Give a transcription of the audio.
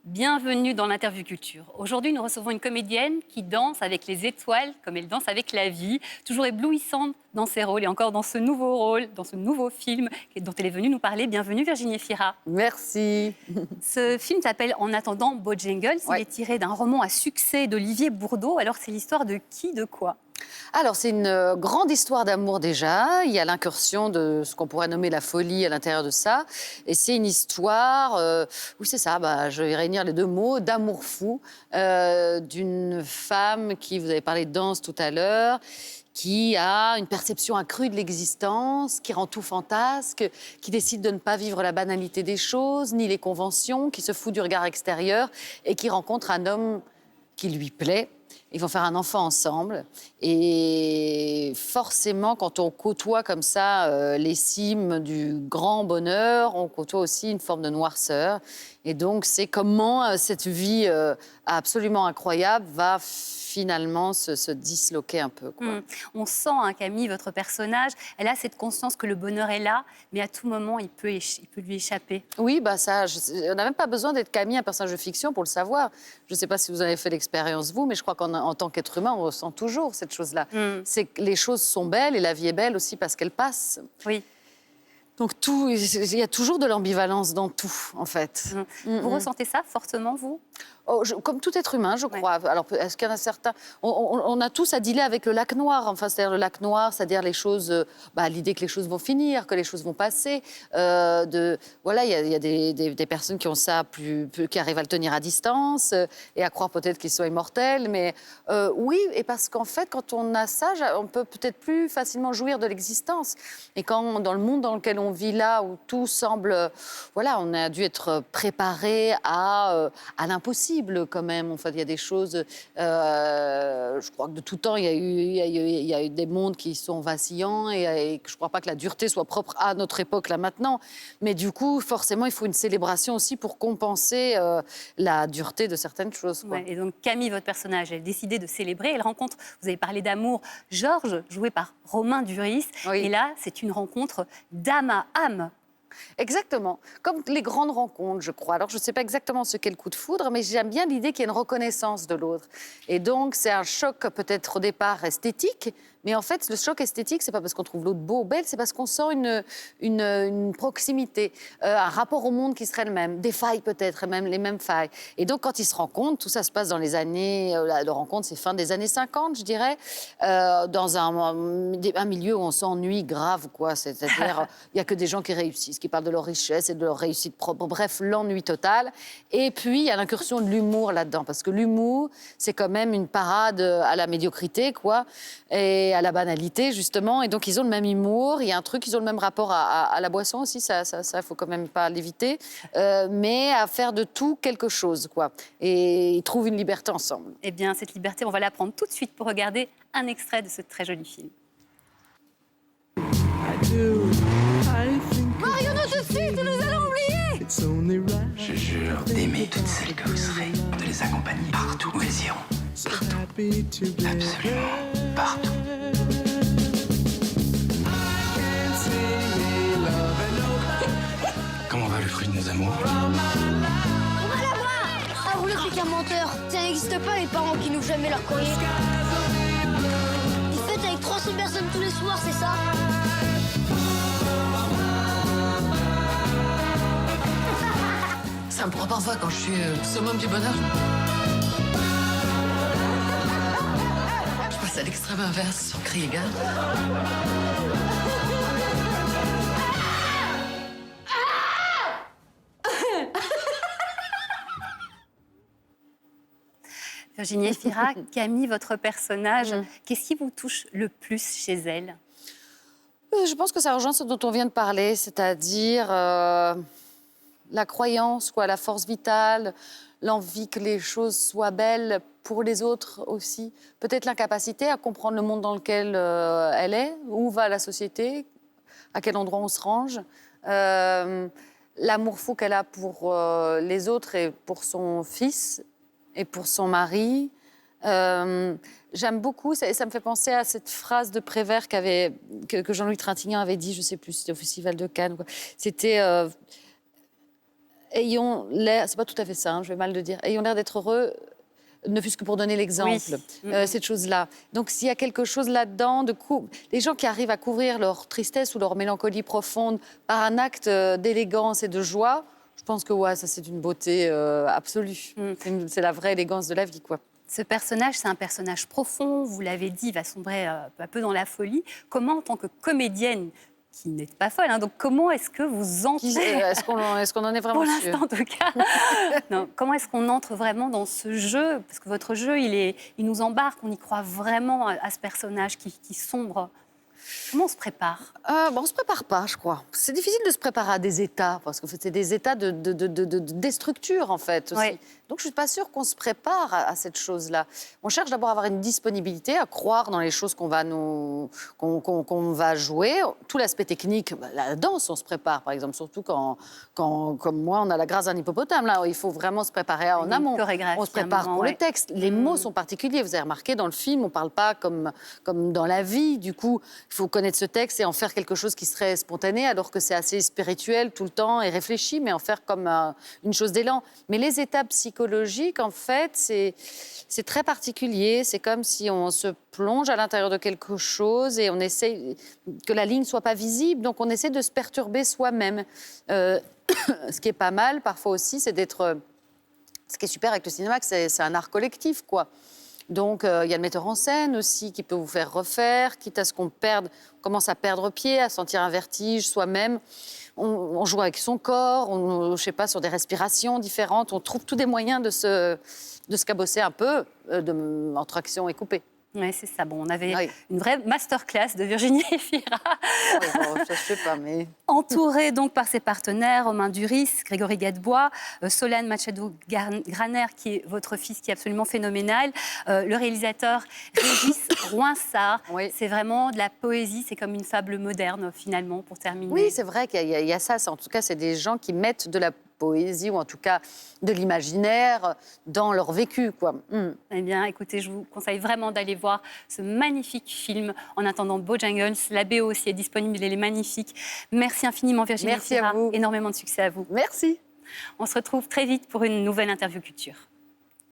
Bienvenue dans l'Interview Culture. Aujourd'hui, nous recevons une comédienne qui danse avec les étoiles comme elle danse avec la vie, toujours éblouissante dans ses rôles et encore dans ce nouveau rôle, dans ce nouveau film dont elle est venue nous parler. Bienvenue Virginie Efira. Merci. Ce film s'appelle En attendant Bojangles. Il est tiré d'un roman à succès d'Olivier Bourdeau. Alors c'est l'histoire de qui, de quoi ? Alors, c'est une grande histoire d'amour déjà. Il y a l'incursion de ce qu'on pourrait nommer la folie à l'intérieur de ça. Et c'est une histoire, oui c'est ça, je vais réunir les deux mots, d'amour fou, d'une femme qui, vous avez parlé de danse tout à l'heure, qui a une perception accrue de l'existence, qui rend tout fantasque, qui décide de ne pas vivre la banalité des choses, ni les conventions, qui se fout du regard extérieur et qui rencontre un homme qui lui plaît. Ils vont faire un enfant ensemble. Et forcément, quand on côtoie comme ça les cimes du grand bonheur, on côtoie aussi une forme de noirceur. Et donc, c'est comment cette vie absolument incroyable va finalement se disloquer un peu, quoi. On sent, Camille, votre personnage, elle a cette conscience que le bonheur est là, mais à tout moment, il peut lui échapper. Oui, on n'a même pas besoin d'être Camille, un personnage de fiction, pour le savoir. Je ne sais pas si vous avez fait l'expérience, vous, mais je crois qu'en tant qu'être humain, on ressent toujours cette chose-là. C'est que les choses sont belles et la vie est belle aussi parce qu'elle passe. Oui. Donc il y a toujours de l'ambivalence dans tout, en fait. Vous ressentez ça fortement, vous ? Comme tout être humain, je crois. Alors, est-ce qu'il y en a certains... On a tous à dealer avec le lac noir. Enfin, c'est-à-dire le lac noir, c'est-à-dire les choses... l'idée que les choses vont finir, que les choses vont passer. Voilà, il y a des personnes qui ont ça, qui arrivent à le tenir à distance et à croire peut-être qu'ils sont immortels. Mais oui, et parce qu'en fait, quand on a ça, on peut peut-être plus facilement jouir de l'existence. Et quand, dans le monde dans lequel on vit là, où tout semble... Voilà, on a dû être préparé à l'impossible. Quand même, enfin, il y a des choses. Je crois que de tout temps, il y a eu des mondes qui sont vacillants et que je ne crois pas que la dureté soit propre à notre époque là maintenant. Mais du coup, forcément, il faut une célébration aussi pour compenser la dureté de certaines choses, quoi. Ouais, et donc Camille, votre personnage, elle a décidé de célébrer. Elle rencontre, vous avez parlé d'amour, Georges, joué par Romain Duris. Oui. Et là, c'est une rencontre d'âme à âme. Exactement, comme les grandes rencontres, je crois. Alors, je ne sais pas exactement ce qu'est le coup de foudre, mais j'aime bien l'idée qu'il y ait une reconnaissance de l'autre. Et donc, c'est un choc peut-être au départ esthétique, mais en fait, le choc esthétique, c'est pas parce qu'on trouve l'autre beau ou belle, c'est parce qu'on sent une proximité, un rapport au monde qui serait le même, des failles peut-être, même les mêmes failles. Et donc, quand ils se rencontrent, tout ça se passe dans les années, de rencontre, c'est fin des années 50, je dirais, dans un milieu où on s'ennuie grave, quoi. C'est-à-dire, il n'y a que des gens qui réussissent, qui parlent de leur richesse et de leur réussite propre. Bref, l'ennui total. Et puis, il y a l'incursion de l'humour là-dedans, parce que l'humour, c'est quand même une parade à la médiocrité, quoi, et à la banalité, justement. Et donc, ils ont le même humour. Il y a un truc, ils ont le même rapport à la boisson aussi. Ça, faut quand même pas l'éviter. Mais à faire de tout quelque chose, quoi. Et ils trouvent une liberté ensemble. Eh bien, cette liberté, on va la prendre tout de suite pour regarder un extrait de ce très joli film. Marions-nous tout de suite, nous allons oublier. Je jure d'aimer toutes celles que vous serez, de les accompagner partout où elles iront. Partout. Absolument partout. Comment va le fruit de nos amours? On va la voir. Ah, vous n'êtes qu'un menteur. Ça n'existe pas, les parents qui n'ouvrent jamais leur courrier. Ils fêtent avec 300 personnes tous les soirs, c'est ça? Ça me prend parfois quand je suis au summum du bonheur. Je passe à l'extrême inverse sans crier gare. Virginie Efira, Camille, votre personnage, qu'est-ce qui vous touche le plus chez elle ? Je pense que ça rejoint ce dont on vient de parler, c'est-à-dire la croyance, quoi, la force vitale, l'envie que les choses soient belles pour les autres aussi. Peut-être l'incapacité à comprendre le monde dans lequel elle est, où va la société, à quel endroit on se range. L'amour fou qu'elle a pour les autres et pour son fils et pour son mari. J'aime beaucoup, ça me fait penser à cette phrase de Prévert que Jean-Louis Trintignant avait dit, je ne sais plus, c'était au Festival de Cannes. C'était ayons l'air, c'est pas tout à fait ça, hein, je vais mal le dire, ayons l'air d'être heureux, ne fût-ce que pour donner l'exemple, cette chose-là. Donc s'il y a quelque chose là-dedans, les gens qui arrivent à couvrir leur tristesse ou leur mélancolie profonde par un acte d'élégance et de joie, je pense que ouais, ça c'est une beauté absolue. C'est la vraie élégance de la vie, quoi. Ce personnage, c'est un personnage profond, vous l'avez dit, il va sombrer peu à peu dans la folie. Comment, en tant que comédienne, qui n'est pas folle, hein, donc comment est-ce que vous entrez... Est-ce qu'on en est vraiment Pour sûr? l'instant, en tout cas. Non, comment est-ce qu'on entre vraiment dans ce jeu? Parce que votre jeu, il nous embarque, on y croit vraiment à ce personnage qui sombre. Comment on se prépare? On ne se prépare pas, je crois. C'est difficile de se préparer à des états, parce que c'est des états de déstructure, en fait, aussi. Ouais. Donc, je ne suis pas sûre qu'on se prépare à cette chose-là. On cherche d'abord à avoir une disponibilité, à croire dans les choses qu'on va jouer. Tout l'aspect technique, la danse, on se prépare, par exemple, surtout quand comme moi, on a la grâce d'un hippopotame. Là, il faut vraiment se préparer en amont. On se prépare pour le texte. Les mots sont particuliers. Vous avez remarqué, dans le film, on ne parle pas comme dans la vie. Du coup, il faut connaître ce texte et en faire quelque chose qui serait spontané, alors que c'est assez spirituel tout le temps et réfléchi, mais en faire comme une chose d'élan. Mais les étapes psychologiques, en fait, c'est très particulier. C'est comme si on se plonge à l'intérieur de quelque chose et on essaie que la ligne soit pas visible. Donc, on essaie de se perturber soi-même. Ce qui est pas mal, parfois aussi, c'est d'être... Ce qui est super avec le cinéma, c'est un art collectif, quoi. Donc, il y a le metteur en scène aussi qui peut vous faire refaire, quitte à ce qu'on commence à perdre pied, à sentir un vertige soi-même. On joue avec son corps, je sais pas, sur des respirations différentes. On trouve tous des moyens de se cabosser un peu entre action et coupé. Oui, c'est ça. Bon, on avait une vraie masterclass de Virginie Efira. Oui, bon, ça, je sais pas, mais... Entourée donc par ses partenaires, Romain Duris, Grégory Gadebois, Solane Machado-Graner, qui est votre fils, qui est absolument phénoménal, le réalisateur Régis Roinsart. Oui. C'est vraiment de la poésie, c'est comme une fable moderne, finalement, pour terminer. Oui, c'est vrai qu'il y a ça. En tout cas, c'est des gens qui mettent de la poésie, ou en tout cas de l'imaginaire, dans leur vécu, quoi. Eh bien, écoutez, je vous conseille vraiment d'aller voir ce magnifique film. En attendant Bojangles, la BO aussi est disponible, elle est magnifique. Merci infiniment, Virginie Merci Efira. à vous. Énormément de succès à vous. Merci. On se retrouve très vite pour une nouvelle interview culture.